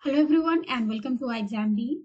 Hello everyone and welcome to iExamD.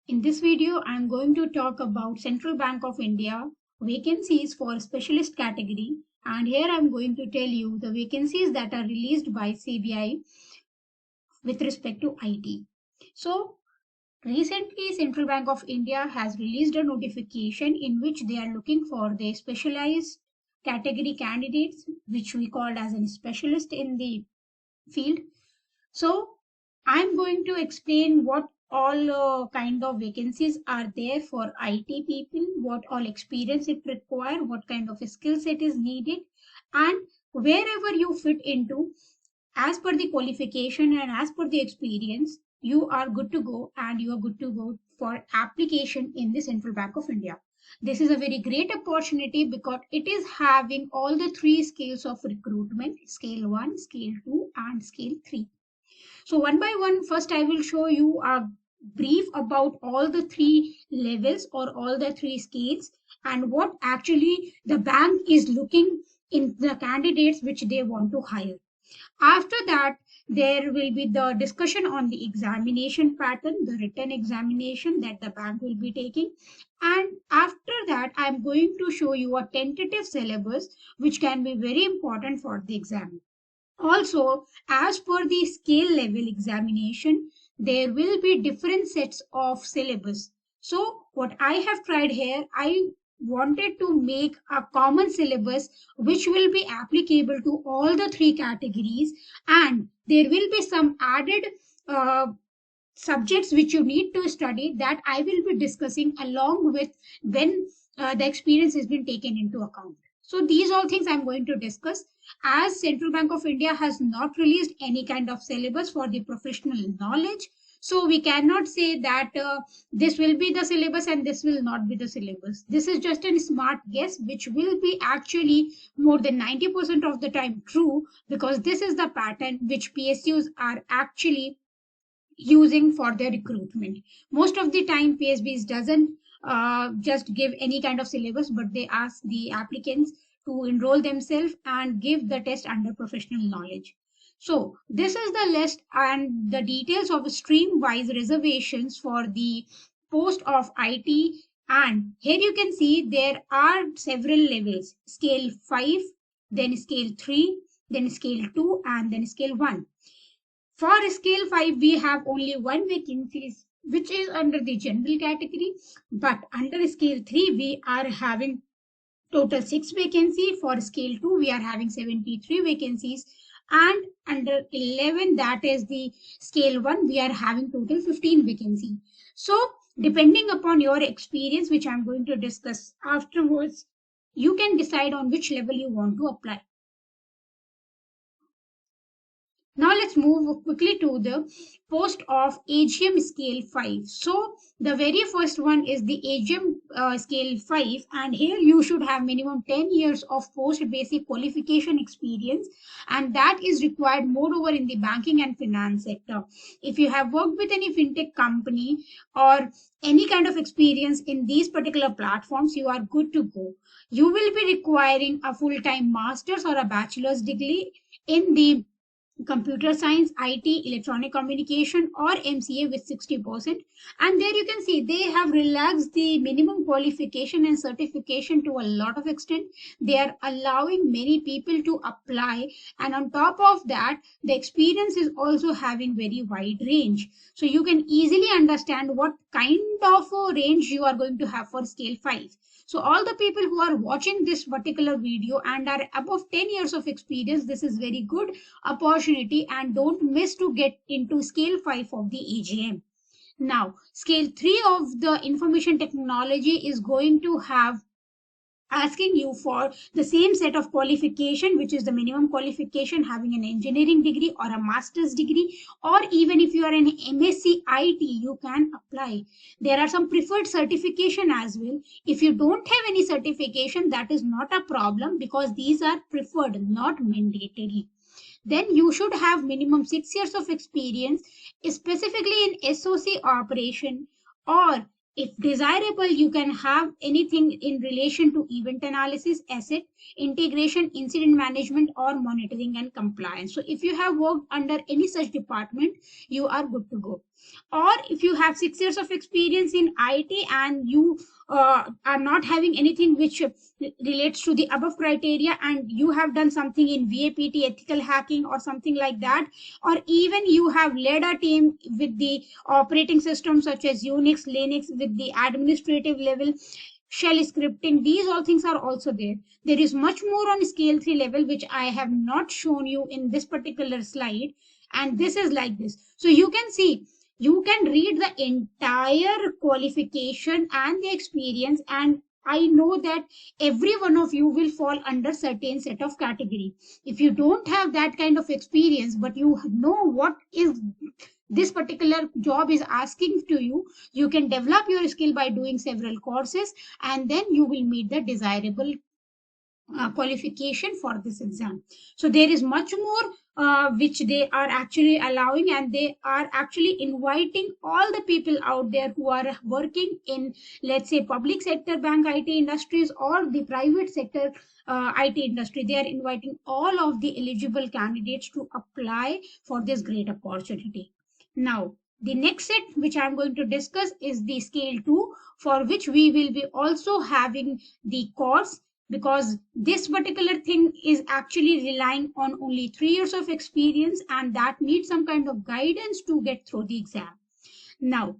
In this video, I am going to talk about Central Bank of India vacancies for specialist category, and here I am going to tell you the vacancies that are released by CBI with respect to IT. So recently Central Bank of India has released a notification in which they are looking for the specialized category candidates, which we called as a specialist in the field. So I'm going to explain what all kind of vacancies are there for IT people, what all experience it require, what kind of a skill set is needed, and wherever you fit into, as per the qualification and as per the experience, you are good to go and you are good to go for application in the Central Bank of India. This is a very great opportunity because it is having all the three scales of recruitment: scale 1, scale 2, and scale 3. So one by one, first I will show you a brief about all the three levels or all the three scales and what actually the bank is looking in the candidates which they want to hire. After that, there will be the discussion on the examination pattern, the written examination that the bank will be taking. And after that, I'm going to show you a tentative syllabus which can be very important for the exam. Also, as per the scale level examination, there will be different sets of syllabus. So what I have tried here, I wanted to make a common syllabus which will be applicable to all the three categories, and there will be some added uh, subjects which you need to study that I will be discussing along with when the experience has been taken into account. So these all things I'm going to discuss, as Central Bank of India has not released any kind of syllabus for the professional knowledge. So we cannot say that this will be the syllabus and this will not be the syllabus. This is just a smart guess which will be actually more than 90% of the time true, because this is the pattern which PSUs are actually using for their recruitment. Most of the time PSBs doesn't just give any kind of syllabus, but they ask the applicants to enroll themselves and give the test under professional knowledge. So this is the list and the details of stream wise reservations for the post of IT. And here you can see there are several levels: scale 5, then scale 3, then scale 2, and then scale 1. For scale 5, we have only one vacancy, which is under the general category. But under scale 3, we are having total 6 vacancy. For scale 2, we are having 73 vacancies. And under 11, that is the scale 1, we are having total 15 vacancy. So depending upon your experience, which I'm going to discuss afterwards, you can decide on which level you want to apply. Now let's move quickly to the post of AGM scale 5. So the very first one is the AGM scale 5, and here you should have minimum 10 years of post basic qualification experience, and that is required moreover in the banking and finance sector. If you have worked with any fintech company or any kind of experience in these particular platforms, you are good to go. You will be requiring a full-time master's or a bachelor's degree in the computer science, IT, electronic communication, or MCA with 60%. And there you can see they have relaxed the minimum qualification and certification to a lot of extent. They are allowing many people to apply, and on top of that, the experience is also having very wide range. So you can easily understand what kind of a range you are going to have for scale 5. So all the people who are watching this particular video and are above 10 years of experience, this is very good opportunity, and don't miss to get into scale 5 of the AGM. Now, scale 3 of the information technology is going to have asking you for the same set of qualification, which is the minimum qualification having an engineering degree or a master's degree, or even if you are an MSc IT, you can apply. There are some preferred certification as well. If you don't have any certification, that is not a problem, because these are preferred, not mandatory. Then you should have minimum 6 years of experience, specifically in SOC operation or If desirable, you can have anything in relation to event analysis, asset integration, incident management, or monitoring and compliance. So if you have worked under any such department, you are good to go. Or if you have 6 years of experience in IT and you are not having anything which relates to the above criteria, and you have done something in VAPT, ethical hacking, or something like that, or even you have led a team with the operating systems such as Unix, Linux, with the administrative level, shell scripting, these all things are also there. There is much more on scale 3 level, which I have not shown you in this particular slide. And this is like this. So you can see, you can read the entire qualification and the experience, and I know that every one of you will fall under certain set of category. If you don't have that kind of experience, but you know what is this particular job is asking to you, you can develop your skill by doing several courses, and then you will meet the desirable qualification for this exam. So there is much more which they are actually allowing, and they are actually inviting all the people out there who are working in, let's say, public sector bank IT industries or the private sector IT industry. They are inviting all of the eligible candidates to apply for this great opportunity. Now, the next set which I'm going to discuss is the scale 2, for which we will be also having the course, because this particular thing is actually relying on only 3 years of experience, and that needs some kind of guidance to get through the exam. Now,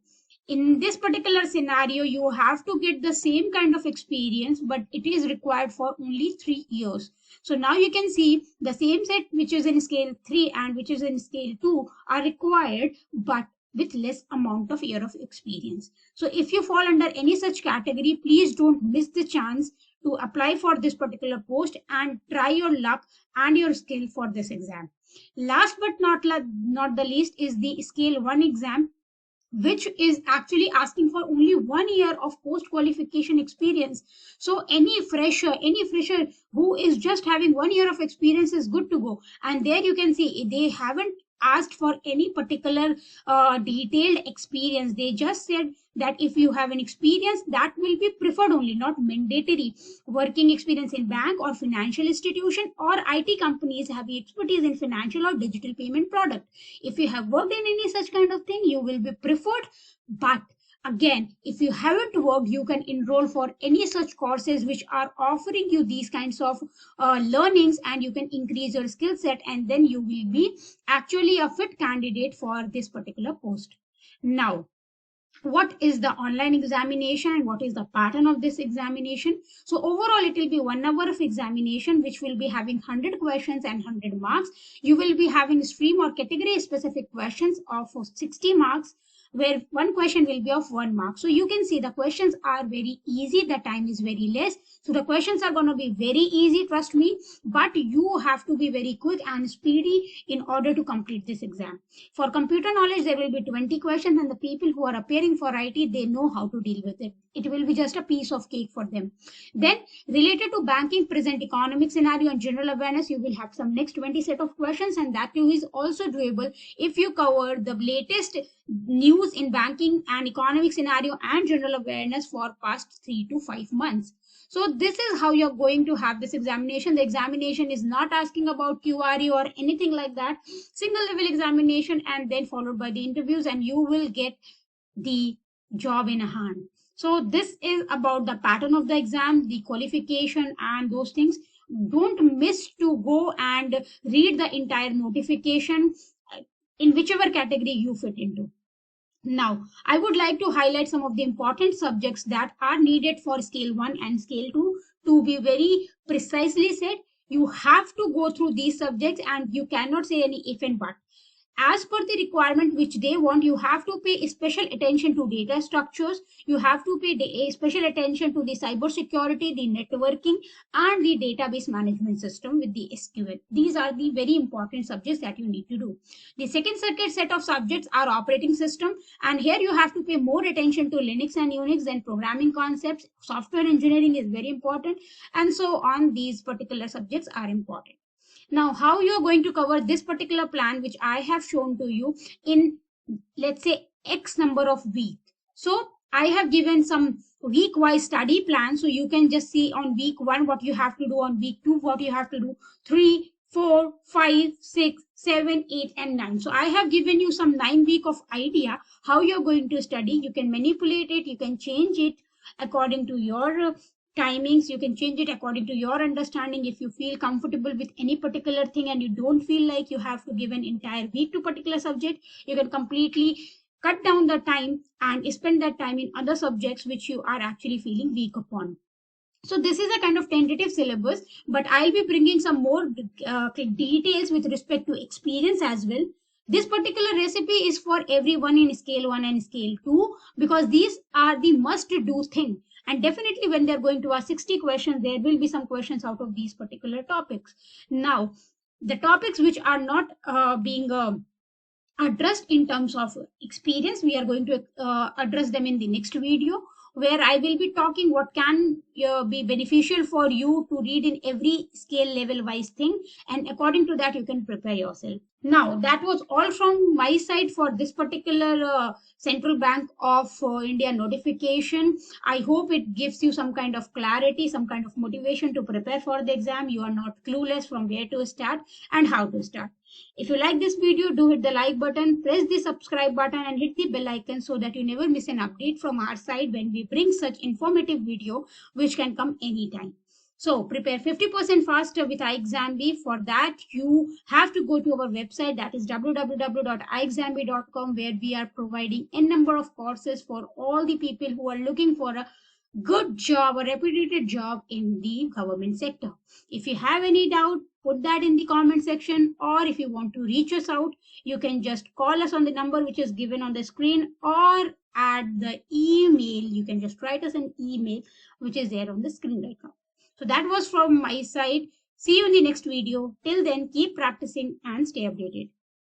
in this particular scenario, you have to get the same kind of experience, but it is required for only 3 years. So now you can see the same set which is in scale 3 and which is in scale 2 are required, but with less amount of year of experience. So if you fall under any such category, please don't miss the chance to apply for this particular post and try your luck and your skill for this exam. Last but not the least is the scale 1 exam, which is actually asking for only 1 year of post qualification experience. So any fresher who is just having 1 year of experience is good to go. And there you can see they haven't asked for any particular detailed experience. They just said that if you have an experience, that will be preferred only, not mandatory. Working experience in bank or financial institution or IT companies, have expertise in financial or digital payment product. If you have worked in any such kind of thing, you will be preferred. But again, if you haven't worked, you can enroll for any such courses which are offering you these kinds of learnings, and you can increase your skill set, and then you will be actually a fit candidate for this particular post. Now, what is the online examination and what is the pattern of this examination? So overall, it will be 1 hour of examination, which will be having 100 questions and 100 marks. You will be having stream or category specific questions of 60 marks, where one question will be of 1 mark. So you can see the questions are very easy, the time is very less. So the questions are going to be very easy, trust me, but you have to be very quick and speedy in order to complete this exam. For computer knowledge, there will be 20 questions, and the people who are appearing for IT, they know how to deal with it. It will be just a piece of cake for them. Then, related to banking, present economic scenario, and general awareness, you will have some next 20 set of questions, and that too is also doable if you cover the latest news in banking and economic scenario and general awareness for past 3 to 5 months. So this is how you're going to have this examination. The examination is not asking about QRE or anything like that. Single level examination, and then followed by the interviews, and you will get the job in a hand. So this is about the pattern of the exam, the qualification, and those things. Don't miss to go and read the entire notification in whichever category you fit into. Now, I would like to highlight some of the important subjects that are needed for scale 1 and scale 2. To be very precisely said, you have to go through these subjects, and you cannot say any if and but. As per the requirement which they want, you have to pay special attention to data structures, you have to pay special attention to the cyber security, the networking, and the database management system with the SQL. These are the very important subjects that you need to do. The second set of subjects are operating system, and here you have to pay more attention to Linux and Unix, then programming concepts, software engineering is very important, and so on. These particular subjects are important. Now, how you are going to cover this particular plan, which I have shown to you in, let's say, X number of weeks. So I have given some week-wise study plan, so you can just see on week 1 what you have to do, on week 2 what you have to do, 3, 4, 5, 6, 7, 8, and 9. So I have given you some 9 week of idea how you're going to study. You can manipulate it, you can change it according to your timings, you can change it according to your understanding. If you feel comfortable with any particular thing and you don't feel like you have to give an entire week to particular subject, you can completely cut down the time and spend that time in other subjects which you are actually feeling weak upon. So this is a kind of tentative syllabus, but I'll be bringing some more details with respect to experience as well. This particular recipe is for everyone in scale 1 and scale 2 because these are the must do thing. And definitely when they're going to ask 60 questions, there will be some questions out of these particular topics. Now, the topics which are not being addressed in terms of experience, we are going to address them in the next video, where I will be talking what can be beneficial for you to read in every scale level wise thing, and according to that you can prepare yourself. Now that was all from my side for this particular Central Bank of India notification. I hope it gives you some kind of clarity, some kind of motivation to prepare for the exam. You are not clueless from where to start and how to start. If you like this video, do hit the like button, press the subscribe button and hit the bell icon so that you never miss an update from our side when we bring such informative video which can come anytime. So prepare 50% faster with iExamB. For that, you have to go to our website, that is www.iexamb.com, where we are providing n number of courses for all the people who are looking for a good job, a reputed job in the government sector. If you have any doubt, put that in the comment section, or if you want to reach us out, you can just call us on the number which is given on the screen, or at the email, you can just write us an email which is there on the screen right now. So that was from my side. See you in the next video. Till then, keep practicing and stay updated.